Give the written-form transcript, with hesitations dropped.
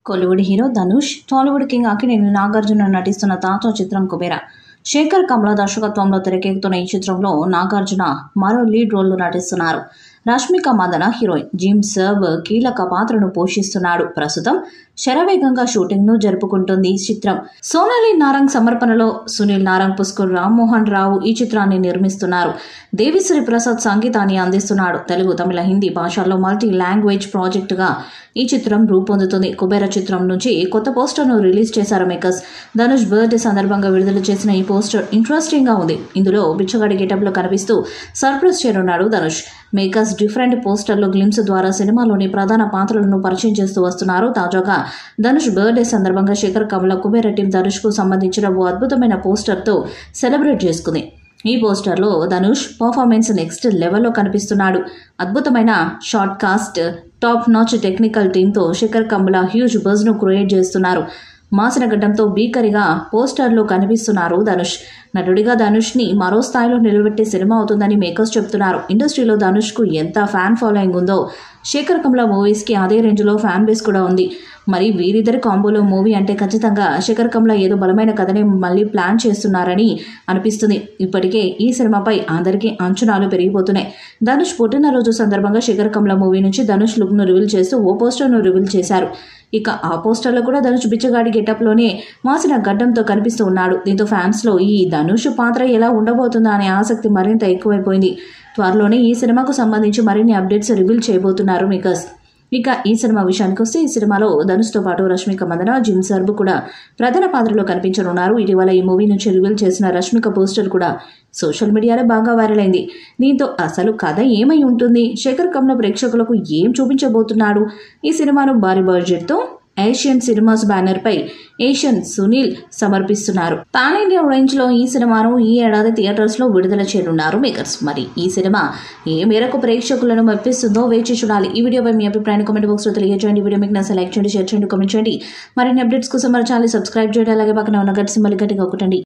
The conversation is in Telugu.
కోలీవుడ్ హీరో ధనుష్, టాలీవుడ్ కింగ్ అక్కినేని నాగార్జున నటిస్తున్న తాజా చిత్రం కుబేర. శేఖర్ కమ్ల దర్శకత్వంలో తెరకెక్కుతున్న ఈ చిత్రంలో నాగార్జున మరో లీడ్ రోల్లో నటిస్తున్నారు. రష్మిక మందన హీరోయిన్, జిమ్ సర్బ్ కీలక పాత్రను పోషిస్తున్నాడు. ప్రస్తుతం శరవేగంగా షూటింగ్ ను జరుపుకుంటుంది ఈ చిత్రం. సోనాలి నారంగ్ సమర్పణలో సునీల్ నారంగ్, పుష్కర్ రామ్మోహన్ రావు ఈ చిత్రాన్ని నిర్మిస్తున్నారు. దేవిశ్రీ ప్రసాద్ సంగీతాన్ని అందిస్తున్నాడు. తెలుగు, తమిళ, హిందీ భాషల్లో మల్టీ లాంగ్వేజ్ ప్రాజెక్టుగా ఈ చిత్రం రూపొందుతుంది. కుబేర చిత్రం నుంచి కొత్త పోస్టర్ను రిలీజ్ చేశారు మేకర్స్. ధనుష్ బర్త్డే సందర్భంగా విడుదల చేసిన ఈ పోస్టర్ ఇంట్రెస్టింగ్ గా ఉంది. ఇందులో బిచ్చగాడి గెటప్ లో కనిపిస్తూ సర్ప్రైజ్ చేయనున్నాడు ధనుష్. మేకర్స్ డిఫరెంట్ పోస్టర్లు గ్లిమ్స్ ద్వారా సినిమాలోని ప్రధాన పాత్రలను పరిచయం చేస్తూ వస్తున్నారు. తాజాగా ధనుష్ బర్త్డే సందర్భంగా శేఖర్ కమ్ల కుబేర టీం ధనుష్ కు సంబంధించిన ఓ అద్భుతమైన పోస్టర్ తో సెలబ్రేట్ చేసుకుంది. ఈ పోస్టర్లో ధనుష్ పర్ఫార్మెన్స్ నెక్స్ట్ లెవెల్లో కనిపిస్తున్నాడు. అద్భుతమైన short cost, top notch technical టీంతో శేఖర్ కమ్ల హ్యూజ్ బజ్ ను క్రియేట్ చేస్తున్నారు. మాసిన గడ్డంతో భీకరిగా పోస్టర్లో కనిపిస్తున్నారు ధనుష్. నటుడిగా ధనుష్ ని మరో స్థాయిలో నిలబెట్టే సినిమా అవుతుందని మేకర్స్ చెబుతున్నారు. ఇండస్ట్రీలో ధనుష్ కు ఎంత ఫ్యాన్ ఫాలోయింగ్ ఉందో శేఖర్ కమ్ల మూవీస్ కి అదే రేంజ్ లో ఫ్యాన్ బేస్ కూడా ఉంది. మరి వీరిద్దరి కాంబోలో మూవీ అంటే ఖచ్చితంగా శేఖర్ కమ్ల ఏదో బలమైన కథనే మళ్ళీ ప్లాన్ చేస్తున్నారని అనిపిస్తుంది. ఇప్పటికే ఈ సినిమాపై అందరికీ అంచనాలు పెరిగిపోతున్నాయి. ధనుష్ పుట్టినరోజు సందర్భంగా శేఖర్ కమ్ల మూవీ నుంచి ధనుష్ లుక్ ను రివీల్ చేస్తూ ఓ పోస్టర్ ను రివీల్ చేశారు. ఇక ఆ పోస్టర్లో కూడా ధనుష్ బిచ్చగాడి గెటప్ లోనే మాసిన గడ్డంతో కనిపిస్తూ ఉన్నాడు. దీంతో ఫ్యాన్స్ లో ఈ ధనుష్ పాత్ర ఎలా ఉండబోతుందా అనే ఆసక్తి మరింత ఎక్కువైపోయింది. త్వరలోనే ఈ సినిమాకు సంబంధించి మరిన్ని అప్డేట్స్ రివీల్ చేయబోతున్నారు మేకర్స్. ఇక ఈ సినిమా విషయానికి వస్తే, ఈ సినిమాలో ధనుష్తో పాటు రష్మిక మందన, జిమ్ సర్బ్ కూడా ప్రధాన పాత్రలో కనిపించనున్నారు. ఇటీవల ఈ మూవీ నుంచి రివీల్ చేసిన రష్మిక పోస్టర్ కూడా సోషల్ మీడియాలో బాగా వైరల్ అయింది. దీంతో అసలు కథ ఏమై ఉంటుంది, శేఖర్ కమ్ల ప్రేక్షకులకు ఏం చూపించబోతున్నాడు? ఈ సినిమాను భారీ బడ్జెట్ తో ఏషియన్ సినిమాస్ బ్యానర్ పై ఏషియన్ సునీల్ సమర్పిస్తున్నారు. పాన్ ఇండియా రేంజ్ లో ఈ సినిమాను ఈ ఏడాది థియేటర్స్ లో విడుదల చేయనున్నారు మేకర్స్. మరి ఈ సినిమా ఏ మేరకు ప్రేక్షకులను మెప్పిస్తుందో వేచి చూడాలి. ఈ వీడియోపై మీ అభిప్రాయాన్ని కామెంట్ బాక్స్ లో తెలియజేయండి. వీడియో మీకు నచ్చితే లైక్ చేయండి, షేర్ చేయండి, కామెంట్ చేయండి. మరిన్ని అప్డేట్స్ కోసం మన ఛానల్ సబ్స్క్రైబ్ చేయండి. అలాగే పక్కన ఉన్న గంట సింబల్ గట్టిగా కొట్టండి.